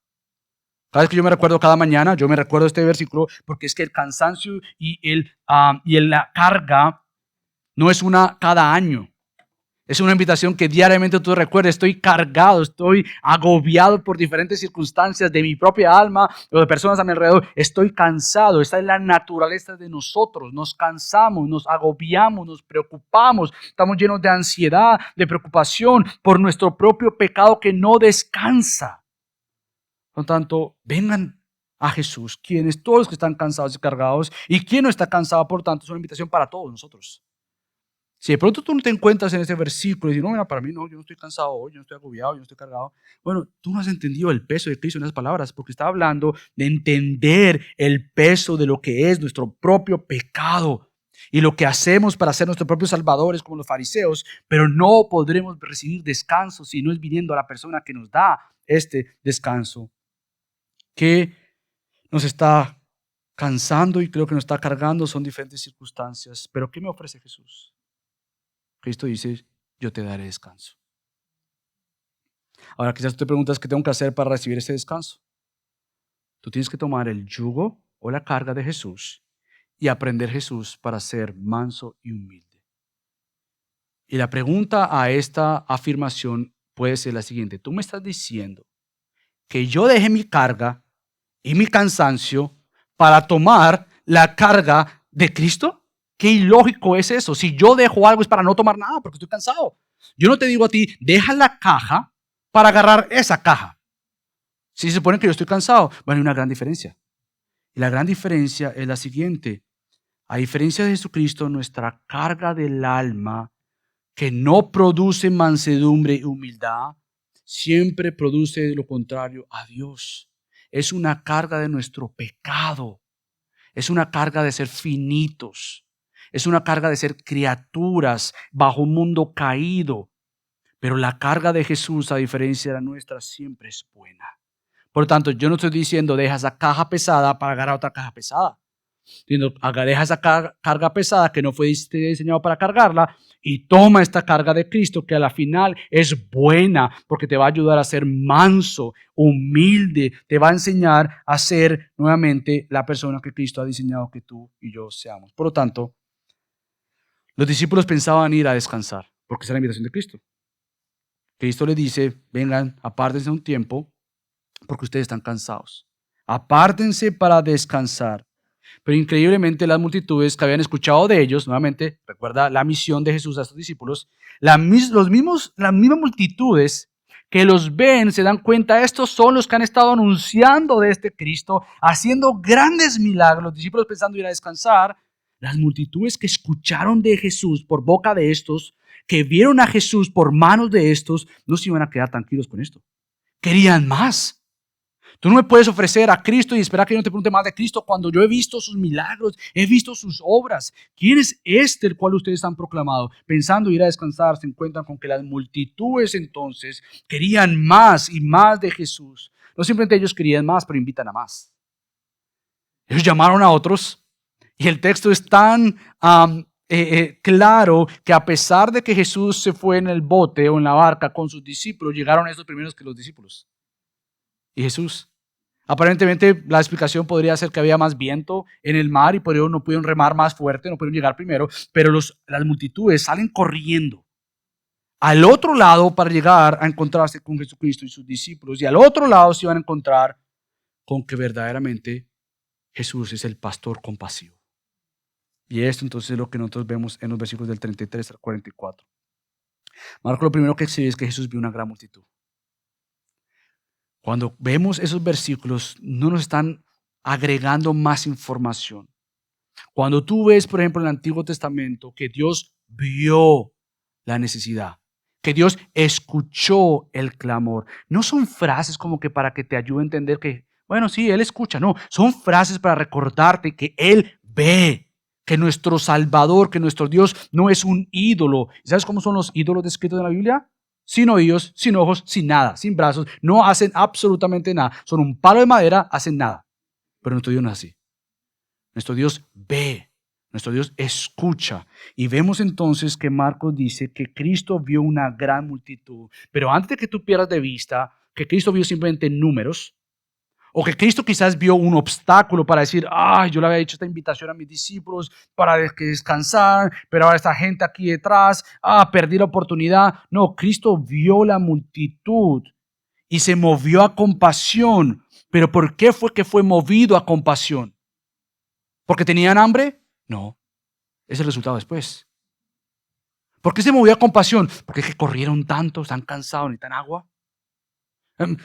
Cada vez que yo me recuerdo cada mañana, yo me recuerdo este versículo porque es que el cansancio y la carga no es una cada año. Es una invitación que diariamente tú recuerdes, estoy cargado, estoy agobiado por diferentes circunstancias de mi propia alma o de personas a mi alrededor. Estoy cansado, esta es la naturaleza de nosotros. Nos cansamos, nos agobiamos, nos preocupamos, estamos llenos de ansiedad, de preocupación por nuestro propio pecado que no descansa. Por lo tanto, vengan a Jesús, quienes todos los que están cansados y cargados, y quien no está cansado, por tanto, es una invitación para todos nosotros. Si de pronto tú no te encuentras en ese versículo y dices, no, mira, para mí no, yo no estoy cansado hoy, yo no estoy agobiado, yo no estoy cargado. Bueno, tú no has entendido el peso de Cristo en esas palabras, porque está hablando de entender el peso de lo que es nuestro propio pecado y lo que hacemos para ser nuestros propios salvadores como los fariseos, pero no podremos recibir descanso si no es viniendo a la persona que nos da este descanso, que nos está cansando y creo que nos está cargando, son diferentes circunstancias. Pero ¿qué me ofrece Jesús? Cristo dice, yo te daré descanso. Ahora quizás tú te preguntas qué tengo que hacer para recibir ese descanso. Tú tienes que tomar el yugo o la carga de Jesús y aprender Jesús para ser manso y humilde. Y la pregunta a esta afirmación puede ser la siguiente. Tú me estás diciendo que yo deje mi carga y mi cansancio para tomar la carga de Cristo. Qué ilógico es eso. Si yo dejo algo es para no tomar nada porque estoy cansado. Yo no te digo a ti, deja la caja para agarrar esa caja. Si se supone que yo estoy cansado, bueno, hay una gran diferencia. Y la gran diferencia es la siguiente. A diferencia de Jesucristo, nuestra carga del alma, que no produce mansedumbre y humildad, siempre produce lo contrario a Dios. Es una carga de nuestro pecado. Es una carga de ser finitos. Es una carga de ser criaturas bajo un mundo caído. Pero la carga de Jesús, a diferencia de la nuestra, siempre es buena. Por lo tanto, yo no estoy diciendo deja esa caja pesada para agarrar otra caja pesada. Deja esa carga pesada que no fue diseñado para cargarla y toma esta carga de Cristo que a la final es buena porque te va a ayudar a ser manso, humilde, te va a enseñar a ser nuevamente la persona que Cristo ha diseñado que tú y yo seamos. Por lo tanto, los discípulos pensaban ir a descansar porque esa es la invitación de Cristo. Cristo les dice, vengan, apártense un tiempo porque ustedes están cansados. Apártense para descansar. Pero increíblemente las multitudes que habían escuchado de ellos, nuevamente, recuerda la misión de Jesús a estos discípulos, las mismas multitudes que los ven se dan cuenta, estos son los que han estado anunciando de este Cristo, haciendo grandes milagros, los discípulos pensando ir a descansar. Las multitudes que escucharon de Jesús por boca de estos, que vieron a Jesús por manos de estos, no se iban a quedar tranquilos con esto. Querían más. Tú no me puedes ofrecer a Cristo y esperar que yo no te pregunte más de Cristo cuando yo he visto sus milagros, he visto sus obras. ¿Quién es este el cual ustedes han proclamado? Pensando ir a descansar, se encuentran con que las multitudes entonces querían más y más de Jesús. No simplemente ellos querían más, pero invitan a más. Ellos llamaron a otros y el texto es tan claro que a pesar de que Jesús se fue en el bote o en la barca con sus discípulos, llegaron esos primeros que los discípulos. Y Jesús. Aparentemente la explicación podría ser que había más viento en el mar y por ello no pudieron remar más fuerte, no pudieron llegar primero, pero las multitudes salen corriendo al otro lado para llegar a encontrarse con Jesucristo y sus discípulos, y al otro lado se iban a encontrar con que verdaderamente Jesús es el pastor compasivo. Y esto entonces es lo que nosotros vemos en los versículos del 33 al 44. Marco lo primero que exhibe es que Jesús vio una gran multitud. Cuando vemos esos versículos, no nos están agregando más información. Cuando tú ves, por ejemplo, en el Antiguo Testamento, que Dios vio la necesidad, que Dios escuchó el clamor, no son frases como que para que te ayude a entender que, bueno, sí, Él escucha, no, son frases para recordarte que Él ve, que nuestro Salvador, que nuestro Dios no es un ídolo. ¿Sabes cómo son los ídolos descritos en la Biblia? Sin oídos, sin ojos, sin nada, sin brazos, no hacen absolutamente nada. Son un palo de madera, hacen nada. Pero nuestro Dios no es así. Nuestro Dios ve, nuestro Dios escucha. Y vemos entonces que Marcos dice que Cristo vio una gran multitud. Pero antes de que tú pierdas de vista que Cristo vio simplemente números, o que Cristo quizás vio un obstáculo para decir, yo le había hecho esta invitación a mis discípulos para que descansar, pero ahora esta gente aquí detrás, perdí la oportunidad. No, Cristo vio la multitud y se movió a compasión. ¿Pero por qué fue que fue movido a compasión? ¿Porque tenían hambre? No, ese es el resultado después. ¿Por qué se movió a compasión? Porque es que corrieron tanto, están cansados, necesitan agua.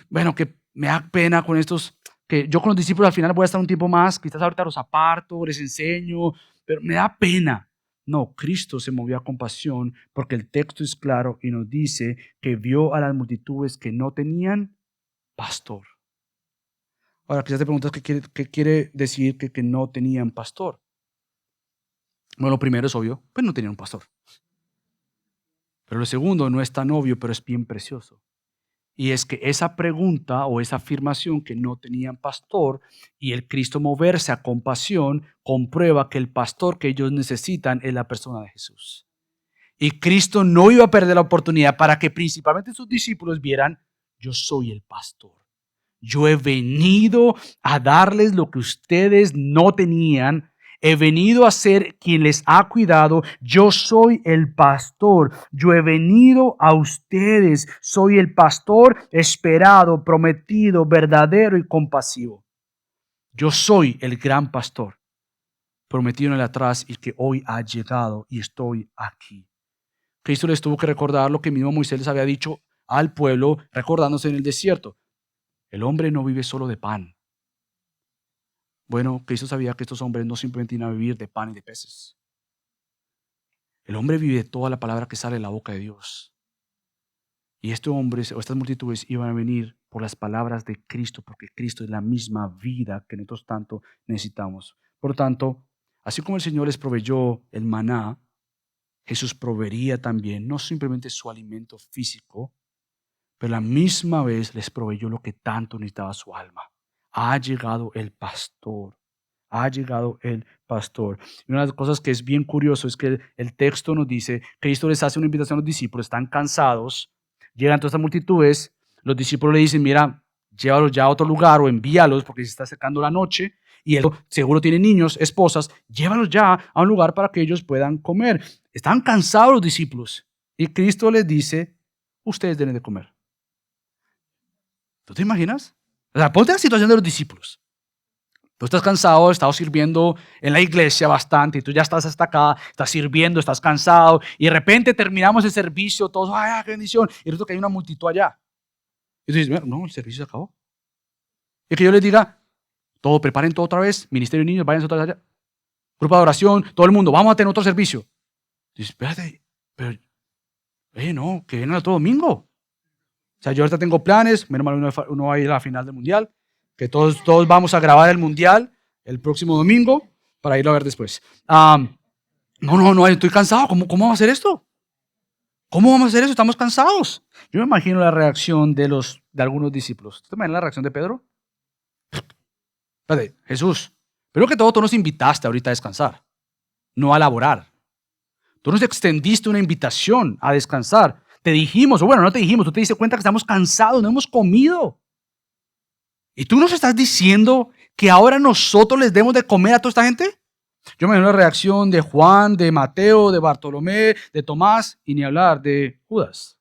Bueno, que me da pena con estos, que yo con los discípulos al final voy a estar un tiempo más, quizás ahorita los aparto, les enseño, pero me da pena. No, Cristo se movió a compasión porque el texto es claro y nos dice que vio a las multitudes que no tenían pastor. Ahora, quizás te preguntas qué quiere decir que no tenían pastor. Bueno, lo primero es obvio, pues no tenían un pastor. Pero lo segundo no es tan obvio, pero es bien precioso. Y es que esa pregunta o esa afirmación que no tenían pastor y el Cristo moverse a compasión comprueba que el pastor que ellos necesitan es la persona de Jesús. Y Cristo no iba a perder la oportunidad para que principalmente sus discípulos vieran, yo soy el pastor. Yo he venido a darles lo que ustedes no tenían. He venido a ser quien les ha cuidado. Yo soy el pastor. Yo he venido a ustedes. Soy el pastor esperado, prometido, verdadero y compasivo. Yo soy el gran pastor prometido en el atrás y que hoy ha llegado y estoy aquí. Cristo les tuvo que recordar lo que mismo Moisés les había dicho al pueblo, recordándose en el desierto. El hombre no vive solo de pan. Bueno, Cristo sabía que estos hombres no simplemente iban a vivir de pan y de peces. El hombre vive de toda la palabra que sale de la boca de Dios. Y estos hombres o estas multitudes iban a venir por las palabras de Cristo, porque Cristo es la misma vida que nosotros tanto necesitamos. Por lo tanto, Así como el Señor les proveyó el maná, Jesús proveería también no simplemente su alimento físico, pero a la misma vez les proveyó lo que tanto necesitaba su alma. Ha llegado el pastor. Ha llegado el pastor. Y una de las cosas que es bien curioso es que el texto nos dice, Cristo les hace una invitación a los discípulos, están cansados, llegan todas estas multitudes, los discípulos le dicen, mira, llévalos ya a otro lugar o envíalos porque se está acercando la noche y él seguro tiene niños, esposas, llévalos ya a un lugar para que ellos puedan comer. Están cansados los discípulos y Cristo les dice, ustedes deben de comer. ¿Tú te imaginas? O sea, ponte la situación de los discípulos. Tú estás cansado, has estado sirviendo en la iglesia bastante y tú ya estás hasta acá, estás sirviendo, estás cansado y de repente terminamos el servicio, todos, ¡ay, qué bendición! Y resulta que hay una multitud allá. Y tú dices, mira, no, el servicio se acabó. Y que yo les diga, todo, preparen todo otra vez, ministerio de niños, váyanse otra vez allá. Grupo de oración, todo el mundo, vamos a tener otro servicio. Y dices, espérate, pero, no, que vienen el otro domingo. O sea, yo ahorita tengo planes, menos mal uno va a ir a la final del mundial, que todos vamos a grabar el mundial el próximo domingo para irlo a ver después. No, estoy cansado. ¿Cómo vamos a hacer esto? ¿Cómo vamos a hacer eso? Estamos cansados. Yo me imagino la reacción de algunos discípulos. ¿Tú te imaginas la reacción de Pedro? Espérate, Jesús, primero que todo, tú nos invitaste ahorita a descansar, no a laborar. Tú nos extendiste una invitación a descansar. Te dijimos, o bueno, no te dijimos, tú te diste cuenta que estamos cansados, no hemos comido. ¿Y tú nos estás diciendo que ahora nosotros les demos de comer a toda esta gente? Yo me imagino la reacción de Juan, de Mateo, de Bartolomé, de Tomás y ni hablar de Judas.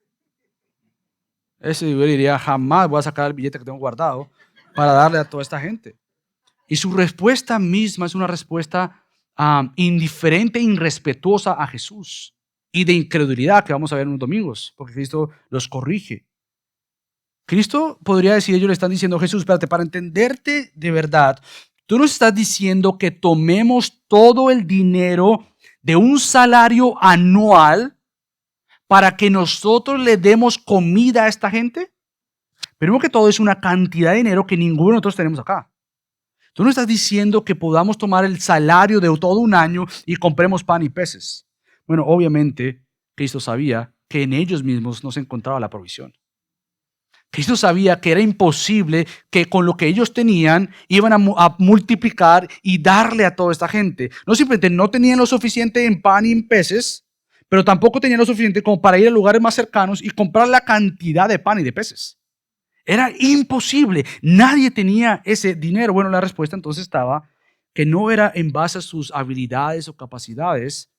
Ese yo diría, jamás voy a sacar el billete que tengo guardado para darle a toda esta gente. Y su respuesta misma es una respuesta indiferente e irrespetuosa a Jesús y de incredulidad que vamos a ver en unos domingos, porque Cristo los corrige. Cristo podría decir, ellos le están diciendo, Jesús, espérate, para entenderte de verdad, tú nos estás diciendo que tomemos todo el dinero de un salario anual para que nosotros le demos comida a esta gente. Primero que todo es una cantidad de dinero que ninguno de nosotros tenemos acá. Tú no estás diciendo que podamos tomar el salario de todo un año y compremos pan y peces. Bueno, obviamente, Cristo sabía que en ellos mismos no se encontraba la provisión. Cristo sabía que era imposible que con lo que ellos tenían iban a multiplicar y darle a toda esta gente. No simplemente no tenían lo suficiente en pan y en peces, pero tampoco tenían lo suficiente como para ir a lugares más cercanos y comprar la cantidad de pan y de peces. Era imposible. Nadie tenía ese dinero. Bueno, la respuesta entonces estaba que no era en base a sus habilidades o capacidades.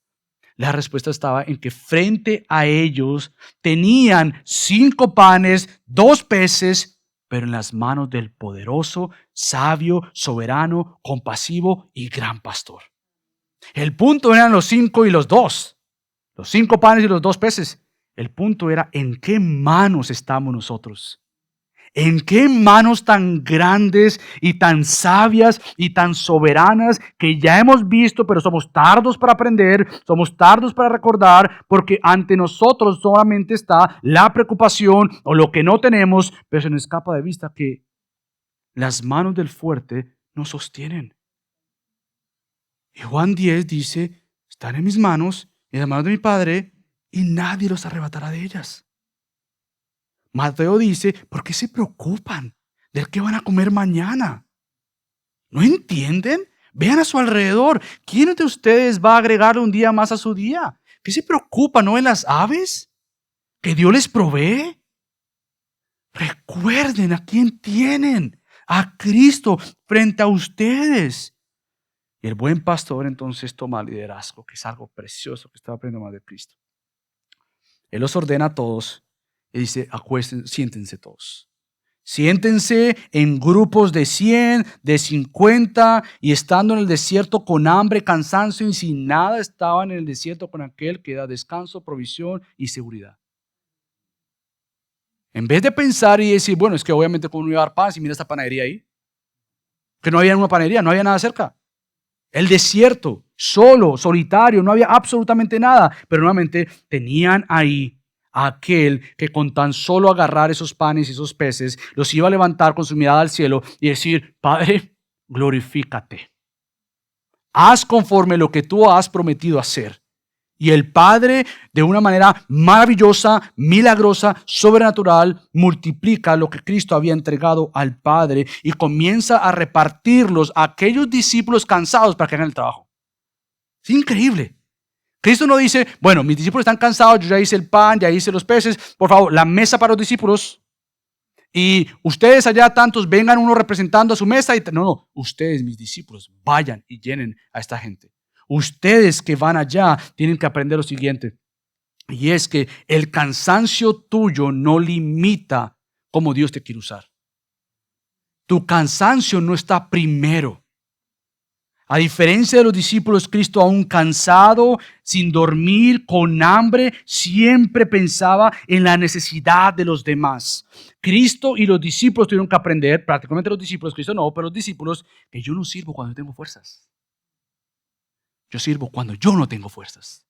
La respuesta estaba en que frente a ellos tenían 5 panes, 2 peces, pero en las manos del poderoso, sabio, soberano, compasivo y gran pastor. El punto eran los 5 y los 2. Los 5 panes y los 2 peces. El punto era en qué manos estamos nosotros. ¿En qué manos tan grandes y tan sabias y tan soberanas que ya hemos visto, pero somos tardos para aprender, somos tardos para recordar, porque ante nosotros solamente está la preocupación o lo que no tenemos, pero se nos escapa de vista que las manos del fuerte nos sostienen? Y Juan 10 dice, están en mis manos, en las manos de mi Padre, y nadie los arrebatará de ellas. Mateo dice, ¿por qué se preocupan de qué van a comer mañana? ¿No entienden? Vean a su alrededor. ¿Quién de ustedes va a agregarle un día más a su día? ¿Qué se preocupan? ¿No en las aves? ¿Que Dios les provee? Recuerden a quién tienen, a Cristo frente a ustedes. Y el buen pastor entonces toma liderazgo, que es algo precioso que estaba aprendiendo más de Cristo. Él los ordena a todos. Y dice, acuéstense, siéntense todos. Siéntense en grupos de 100, de 50, y estando en el desierto con hambre, cansancio y sin nada, estaban en el desierto con aquel que da descanso, provisión y seguridad. En vez de pensar y decir, bueno, es que obviamente cómo no iba a dar pan si mira esta panadería ahí. Que no había una panadería, no había nada cerca. El desierto, solo, solitario, no había absolutamente nada, pero nuevamente tenían ahí a aquel que con tan solo agarrar esos panes y esos peces los iba a levantar con su mirada al cielo y decir, Padre, glorifícate. haz conforme lo que tú has prometido hacer. Y el Padre, de una manera maravillosa, milagrosa, sobrenatural, multiplica lo que Cristo había entregado al Padre y comienza a repartirlos a aquellos discípulos cansados para que hagan el trabajo. Es increíble. Cristo no dice, bueno, mis discípulos están cansados, yo ya hice el pan, ya hice los peces, por favor, la mesa para los discípulos. Y ustedes allá tantos, vengan uno representando a su mesa. No, ustedes, mis discípulos, vayan y llenen a esta gente. Ustedes que van allá tienen que aprender lo siguiente. Y es que el cansancio tuyo no limita cómo Dios te quiere usar. Tu cansancio no está primero. A diferencia de los discípulos, Cristo aún cansado, sin dormir, con hambre, siempre pensaba en la necesidad de los demás. Cristo y los discípulos tuvieron que aprender, prácticamente los discípulos, Cristo no, pero los discípulos, que yo no sirvo cuando tengo fuerzas. Yo sirvo cuando yo no tengo fuerzas.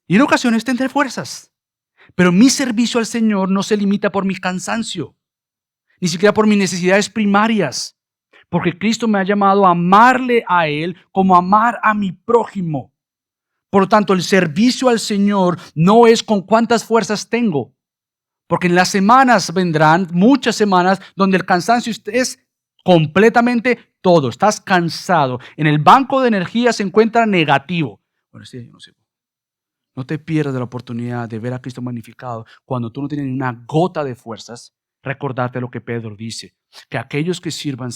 Y en ocasiones tendré fuerzas. Pero mi servicio al Señor no se limita por mi cansancio, ni siquiera por mis necesidades primarias. Porque Cristo me ha llamado a amarle a Él como amar a mi prójimo. Por lo tanto, el servicio al Señor no es con cuántas fuerzas tengo. Porque en las semanas vendrán, muchas semanas, donde el cansancio es completamente todo. Estás cansado. En el banco de energía se encuentra negativo. Bueno, sí, yo no sé. No te pierdas la oportunidad de ver a Cristo magnificado cuando tú no tienes ni una gota de fuerzas. Recordarte lo que Pedro dice, que aquellos que sirvan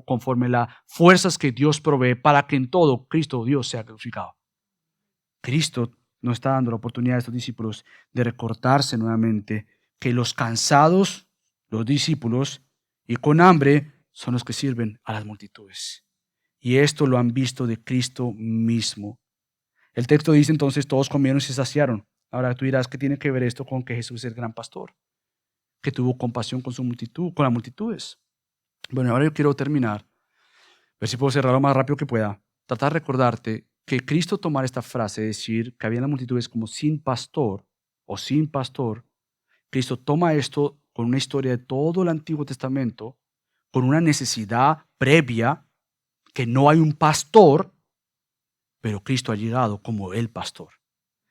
conforme las fuerzas que Dios provee para que en todo Cristo Dios sea glorificado. Cristo nos está dando la oportunidad a estos discípulos de recordarse nuevamente que los cansados, los discípulos y con hambre son los que sirven a las multitudes. Y esto lo han visto de Cristo mismo. El texto dice entonces, todos comieron y se saciaron. Ahora tú dirás, ¿qué tiene que ver esto con que Jesús es el gran pastor? Que tuvo compasión con su multitud, con las multitudes. Bueno, ahora yo quiero terminar, a ver si puedo cerrar lo más rápido que pueda. Tratar de recordarte que Cristo tomar esta frase, decir que había las multitudes como sin pastor o sin pastor, Cristo toma esto con una historia de todo el Antiguo Testamento, con una necesidad previa, que no hay un pastor, pero Cristo ha llegado como el pastor.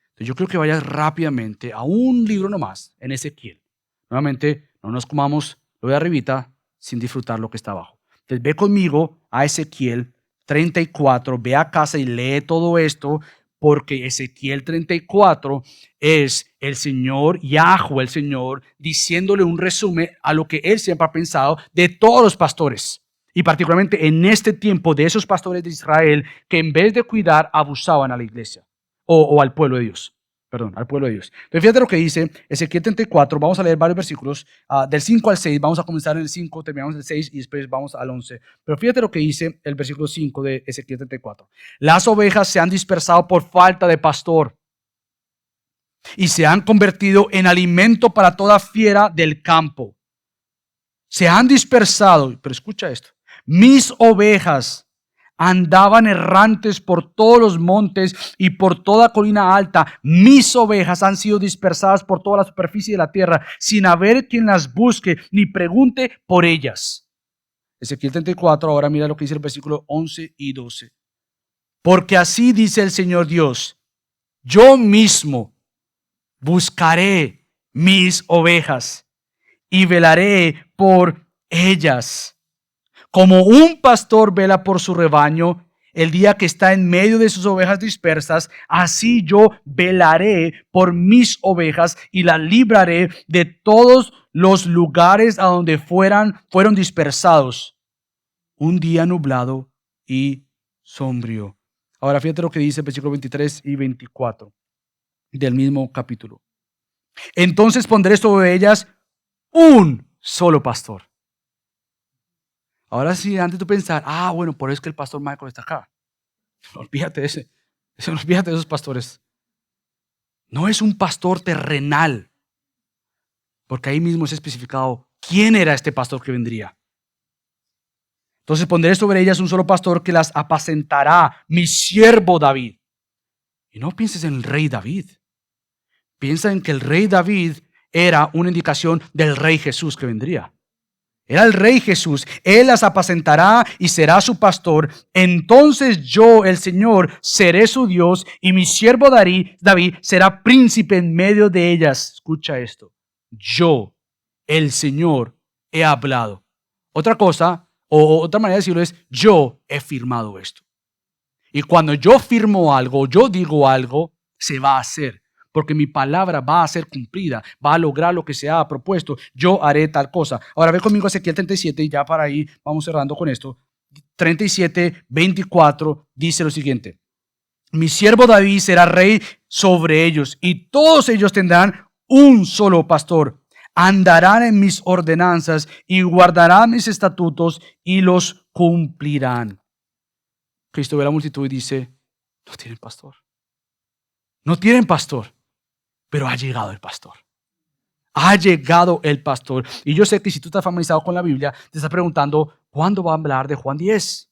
Entonces yo creo que vayas rápidamente a un libro nomás, en Ezequiel. Nuevamente, no nos comamos lo de arribita sin disfrutar lo que está abajo. Entonces ve conmigo a Ezequiel 34, ve a casa y lee todo esto, porque Ezequiel 34 es el Señor, Yahweh, el Señor, diciéndole un resumen a lo que Él siempre ha pensado de todos los pastores. Y particularmente en este tiempo de esos pastores de Israel que en vez de cuidar abusaban a la iglesia o al pueblo de Dios. Perdón, al pueblo de Dios. Entonces fíjate lo que dice Ezequiel 34, vamos a leer varios versículos, del 5 al 6, vamos a comenzar en el 5, terminamos en el 6 y después vamos al 11. Pero fíjate lo que dice el versículo 5 de Ezequiel 34. Las ovejas se han dispersado por falta de pastor y se han convertido en alimento para toda fiera del campo. Se han dispersado, pero escucha esto, mis ovejas andaban errantes por todos los montes y por toda colina alta. Mis ovejas han sido dispersadas por toda la superficie de la tierra, sin haber quien las busque ni pregunte por ellas. Ezequiel 34, ahora mira lo que dice el versículo 11 y 12. Porque así dice el Señor Dios, yo mismo buscaré mis ovejas y velaré por ellas. Como un pastor vela por su rebaño el día que está en medio de sus ovejas dispersas, así yo velaré por mis ovejas y las libraré de todos los lugares a donde fueron dispersados. Un día nublado y sombrío. Ahora fíjate lo que dice el versículo 23 y 24 del mismo capítulo. Entonces pondré sobre ellas un solo pastor. Ahora sí, antes de pensar, bueno, por eso es que el pastor Michael está acá. Olvídate de ese. Olvídate de esos pastores. No es un pastor terrenal. Porque ahí mismo es especificado quién era este pastor que vendría. Entonces pondré sobre ellas un solo pastor que las apacentará, mi siervo David. Y no pienses en el rey David. Piensa en que el rey David era una indicación del rey Jesús que vendría. Era el Rey Jesús. Él las apacentará y será su pastor. Entonces yo, el Señor, seré su Dios y mi siervo David será príncipe en medio de ellas. Escucha esto. Yo, el Señor, he hablado. Otra cosa, o otra manera de decirlo es, yo he firmado esto. Y cuando yo firmo algo, yo digo algo, se va a hacer. Porque mi palabra va a ser cumplida, va a lograr lo que se ha propuesto. Yo haré tal cosa. Ahora ve conmigo a Ezequiel 37 y ya para ahí vamos cerrando con esto. 37, 24 dice lo siguiente. Mi siervo David será rey sobre ellos y todos ellos tendrán un solo pastor. Andarán en mis ordenanzas y guardarán mis estatutos y los cumplirán. Cristo ve a la multitud y dice, no tienen pastor. No tienen pastor. Pero ha llegado el pastor. Ha llegado el pastor. Y yo sé que si tú estás familiarizado con la Biblia, te estás preguntando, ¿cuándo va a hablar de Juan 10?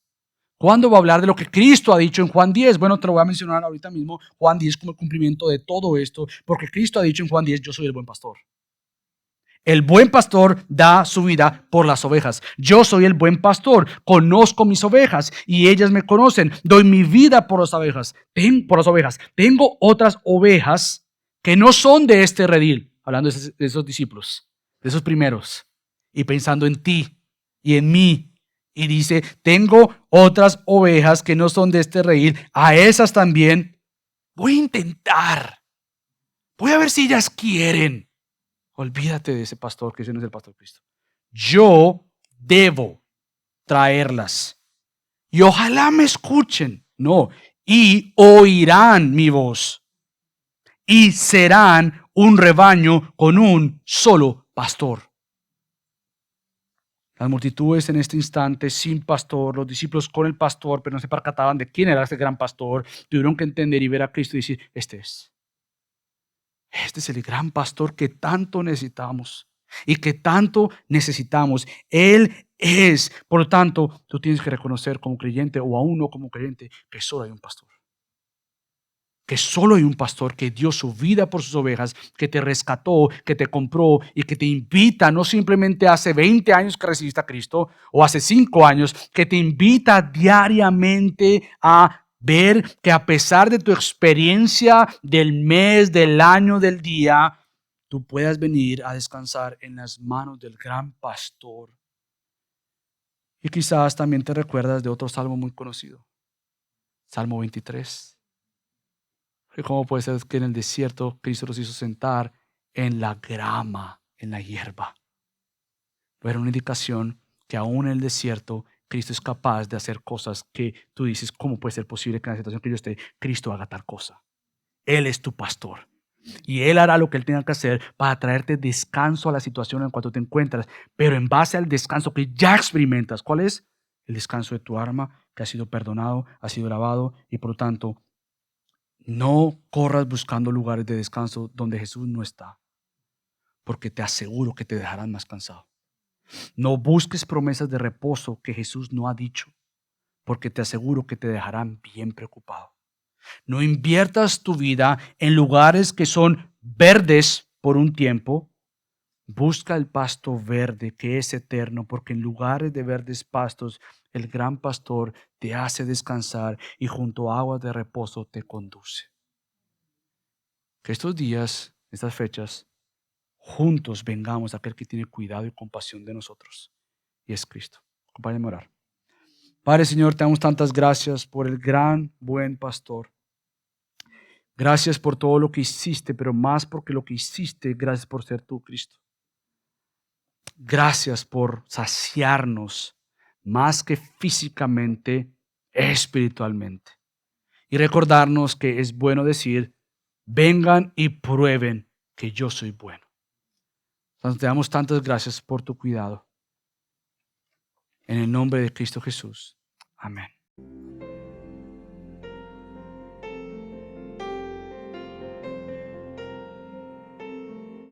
¿Cuándo va a hablar de lo que Cristo ha dicho en Juan 10? Bueno, te lo voy a mencionar ahorita mismo. Juan 10 como el cumplimiento de todo esto. Porque Cristo ha dicho en Juan 10, yo soy el buen pastor. El buen pastor da su vida por las ovejas. Yo soy el buen pastor. Conozco mis ovejas y ellas me conocen. Doy mi vida por las ovejas. Tengo otras ovejas que no son de este redil, hablando de esos discípulos, de esos primeros, y pensando en ti y en mí. Y dice, tengo otras ovejas que no son de este redil, a esas también voy a intentar. Voy a ver si ellas quieren. Olvídate de ese pastor, que ese no es el pastor Cristo. Yo debo traerlas. Y ojalá me escuchen. No, y oirán mi voz. Y serán un rebaño con un solo pastor. Las multitudes en este instante sin pastor, los discípulos con el pastor, pero no se percataban de quién era este gran pastor, tuvieron que entender y ver a Cristo y decir, este es el gran pastor que tanto necesitamos y que tanto necesitamos. Él es, por lo tanto, tú tienes que reconocer como creyente o aún no como creyente que solo hay un pastor. Que solo hay un pastor que dio su vida por sus ovejas, que te rescató, que te compró y que te invita, no simplemente hace 20 años que recibiste a Cristo o hace 5 años, que te invita diariamente a ver que a pesar de tu experiencia del mes, del año, del día, tú puedas venir a descansar en las manos del gran pastor. Y quizás también te recuerdas de otro salmo muy conocido, Salmo 23. ¿Cómo puede ser que en el desierto Cristo los hizo sentar en la grama, en la hierba? Pero era una indicación que aún en el desierto Cristo es capaz de hacer cosas que tú dices, ¿cómo puede ser posible que en la situación que yo esté, Cristo haga tal cosa? Él es tu pastor. Y Él hará lo que Él tenga que hacer para traerte descanso a la situación en la cual tú te encuentras, pero en base al descanso que ya experimentas. ¿Cuál es? El descanso de tu alma, que ha sido perdonado, ha sido lavado y por lo tanto no corras buscando lugares de descanso donde Jesús no está, porque te aseguro que te dejarán más cansado. No busques promesas de reposo que Jesús no ha dicho, porque te aseguro que te dejarán bien preocupado. No inviertas tu vida en lugares que son verdes por un tiempo. Busca el pasto verde que es eterno, porque en lugares de verdes pastos el gran pastor te hace descansar y junto a aguas de reposo te conduce. Que estos días, estas fechas, juntos vengamos a aquel que tiene cuidado y compasión de nosotros, y es Cristo. Acompáñame a orar. Padre, Señor, te damos tantas gracias por el gran buen pastor. Gracias por todo lo que hiciste, pero más porque lo que hiciste, gracias por ser tú, Cristo. Gracias por saciarnos más que físicamente, espiritualmente. Y recordarnos que es bueno decir, vengan y prueben que yo soy bueno. Entonces, te damos tantas gracias por tu cuidado. En el nombre de Cristo Jesús. Amén.